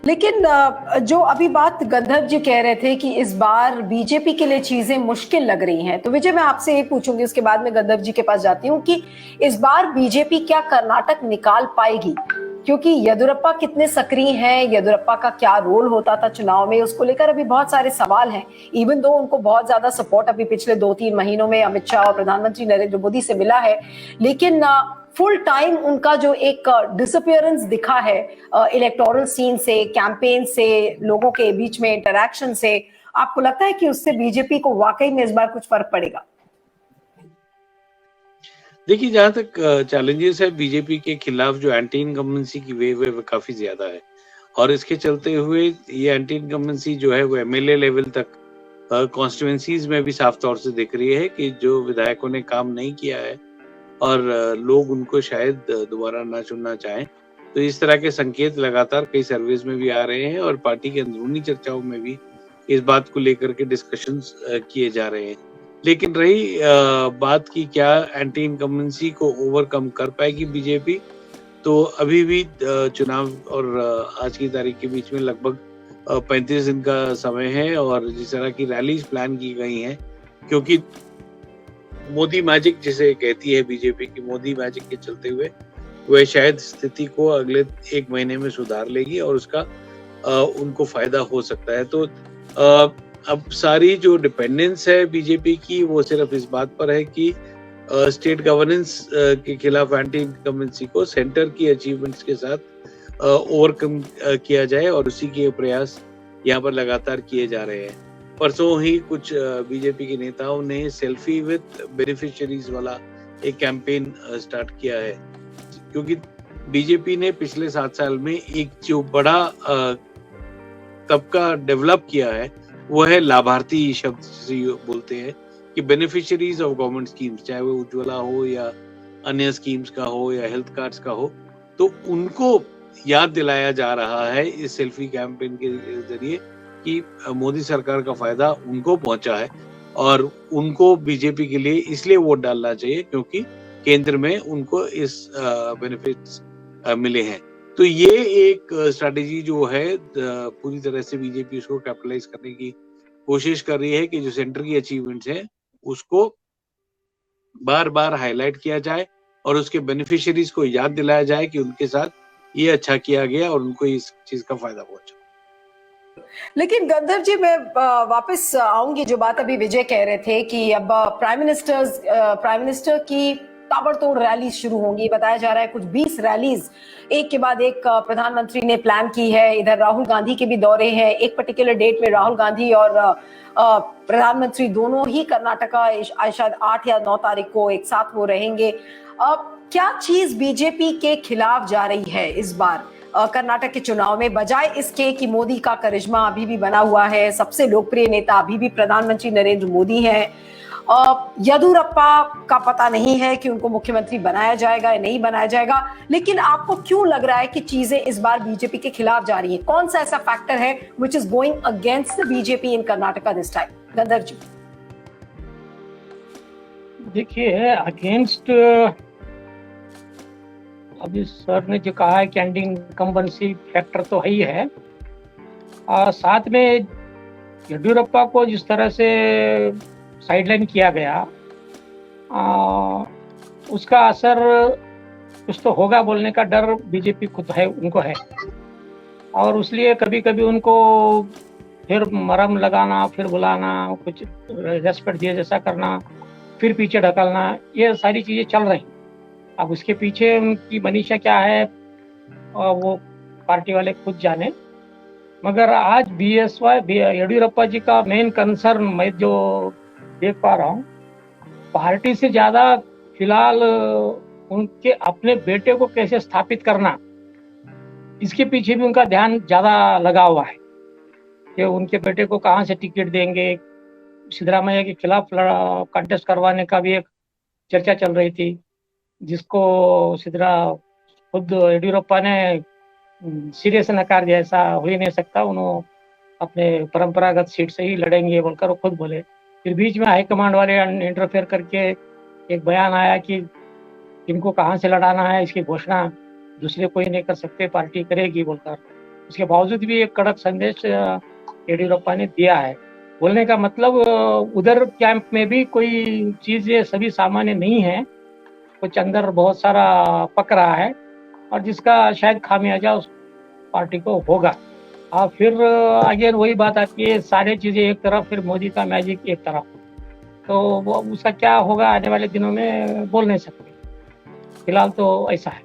लेकिन जो अभी बात गंधर्व जी कह रहे थे कि इस बार बीजेपी के लिए चीजें मुश्किल लग रही हैं, तो विजय मैं आपसे ये पूछूंगी, उसके बाद में गंधर्व जी के पास जाती हूँ कि इस बार बीजेपी क्या कर्नाटक निकाल पाएगी? क्योंकि येदियुरप्पा कितने सक्रिय हैं, येदियुरप्पा का क्या रोल होता था चुनाव में, उसको लेकर अभी बहुत सारे सवाल हैं। इवन दो उनको बहुत ज्यादा सपोर्ट अभी पिछले 2-3 महीनों में अमित शाह और प्रधानमंत्री नरेंद्र मोदी से मिला है, लेकिन फुल टाइम उनका जो एक डिसअपियरेंस दिखा है इलेक्टोरल सीन से, कैंपेन से, लोगों के बीच में इंटरैक्शन से, आपको लगता है कि उससे बीजेपी को वाकई में इस बार कुछ फर्क पड़ेगा? देखिए, जहां तक चैलेंजेस है बीजेपी के खिलाफ, जो एंटी इनकम्बेंसी की वेव है वो काफी ज्यादा है, और इसके चलते हुए ये एंटी इनकम्बेंसी जो है वो एमएलए लेवल तक कॉन्स्टिट्यूएंसीज में भी साफ तौर से दिख रही है कि जो विधायकों ने काम नहीं किया है और लोग उनको शायद दोबारा ना चुनना चाहें। तो इस तरह के संकेत लगातार कई सर्वेज में भी आ रहे हैं, और पार्टी के अंदरूनी चर्चाओं में भी इस बात को लेकर के डिस्कशंस किए जा रहे हैं। लेकिन रही बात की क्या एंटी इनकम्बेंसी को ओवरकम कर पाएगी बीजेपी, तो अभी भी चुनाव और आज की तारीख के बीच में लगभग 35 दिन का समय है, और जिस तरह की रैलीज प्लान की गई हैं, क्योंकि मोदी मैजिक जिसे कहती है बीजेपी की, मोदी मैजिक के चलते हुए वह शायद स्थिति को अगले 1 महीने में सुधार लेगी और उसका उनको फायदा हो सकता है। तो अब सारी जो डिपेंडेंस है बीजेपी की वो सिर्फ इस बात पर है कि स्टेट गवर्नेंस के खिलाफ एंटी इनकम्बेंसी को सेंटर की अचीवमेंट्स के साथ ओवरकम किया जाए, और उसी के प्रयास यहाँ पर लगातार किए जा रहे हैं। परसों ही कुछ बीजेपी के नेताओं ने सेल्फी विद बेनिफिशियरीज वाला एक कैंपेन स्टार्ट किया है, क्योंकि बीजेपी ने पिछले 7 साल में एक जो बड़ा तबका डेवलप किया है वो है लाभार्थी शब्द से बोलते हैं कि बेनिफिशियरीज ऑफ गवर्नमेंट स्कीम्स, चाहे वो उज्ज्वला हो या अन्य स्कीम्स का हो या हेल्थ कार्ड्स का हो, तो उनको याद दिलाया जा रहा है इस सेल्फी कैंपेन के जरिए कि मोदी सरकार का फायदा उनको पहुंचा है, और उनको बीजेपी के लिए इसलिए वोट डालना चाहिए क्योंकि केंद्र में उनको इस बेनिफिट्स मिले हैं। तो ये एक स्ट्रैटेजी जो है पूरी तरह से बीजेपी उसको कैपिटलाइज करने की कोशिश कर रही है कि जो सेंटर की अचीवमेंट्स हैं उसको बार बार हाईलाइट किया जाए और उसके बेनिफिशियरीज को याद दिलाया जाए कि उनके साथ ये अच्छा किया गया और उनको इस चीज का फायदा पहुंचा। लेकिन गंधर्व जी, मैं वापस आऊंगी जो बात अभी विजय कह रहे थे कि अब प्राइम मिनिस्टर की ताबड़तोड़ रैली शुरू होंगी। बताया जा रहा है कुछ 20 रैलीज एक के बाद एक प्रधानमंत्री ने प्लान की है। इधर राहुल गांधी के भी दौरे हैं। एक पर्टिकुलर डेट में राहुल गांधी और प्रधानमंत्री दोनों ही कर्नाटका शायद 8 या 9 तारीख को एक साथ वो रहेंगे। क्या चीज बीजेपी के खिलाफ जा रही है इस बार कर्नाटक के चुनाव में, बजाय इसके कि मोदी का करिश्मा अभी भी बना हुआ है, सबसे लोकप्रिय नेता अभी भी प्रधानमंत्री नरेंद्र मोदी हैं। येदियुरप्पा का पता नहीं है कि उनको मुख्यमंत्री बनाया जाएगा या नहीं बनाया जाएगा, लेकिन आपको क्यों लग रहा है कि चीजें इस बार बीजेपी के खिलाफ जा रही हैं? कौन सा ऐसा फैक्टर है which is going against the BJP in Karnataka this time? गंधर्व जी। देखिए, अगेंस्ट अभी सर ने जो कहा है कि एंटी इनकम्बेंसी फैक्टर तो है ही है, साथ में येदियुरप्पा को जिस तरह से साइडलाइन किया गया, उसका असर कुछ तो होगा बोलने का डर बीजेपी खुद है, उनको है, और इसलिए कभी कभी उनको फिर मरहम लगाना, फिर बुलाना, कुछ रेस्पेक्ट दिए जैसा करना, फिर पीछे ढकलना, ये सारी चीजें चल रही। अब उसके पीछे उनकी मनीषा क्या है वो पार्टी वाले खुद जाने, मगर आज येदियुरप्पा जी का मेन कंसर्न मैं जो देख पा रहा हूँ, पार्टी से ज्यादा फिलहाल उनके अपने बेटे को कैसे स्थापित करना, इसके पीछे भी उनका ध्यान ज्यादा लगा हुआ है कि उनके बेटे को कहाँ से टिकट देंगे। सिद्धरामैया के खिलाफ कंटेस्ट करवाने का भी एक चर्चा चल रही थी, जिसको खुद येदियुरप्पा ने सिरे से नकार दिया, ऐसा हो ही नहीं सकता, उन्होंने अपने परंपरागत सीट से ही लड़ेंगे बोलकर वो खुद बोले। फिर बीच में हाईकमांड वाले इंटरफेयर करके एक बयान आया कि इनको कहाँ से लड़ाना है, इसकी घोषणा दूसरे कोई नहीं कर सकते, पार्टी करेगी बोलकर। उसके बावजूद भी एक कड़क संदेश येडियुरप्पा ने दिया है। बोलने का मतलब उधर कैंप में भी कोई चीजें सभी सामान्य नहीं है, कुछ अंदर बहुत सारा पक रहा है और जिसका शायद खामियाजा उस पार्टी को होगा। फिर अगेन वही बात आती है, सारी चीजें एक तरफ, फिर मोदी का मैजिक एक तरफ, तो वो उसका क्या होगा आने वाले दिनों में बोल नहीं सकते। फिलहाल तो ऐसा है।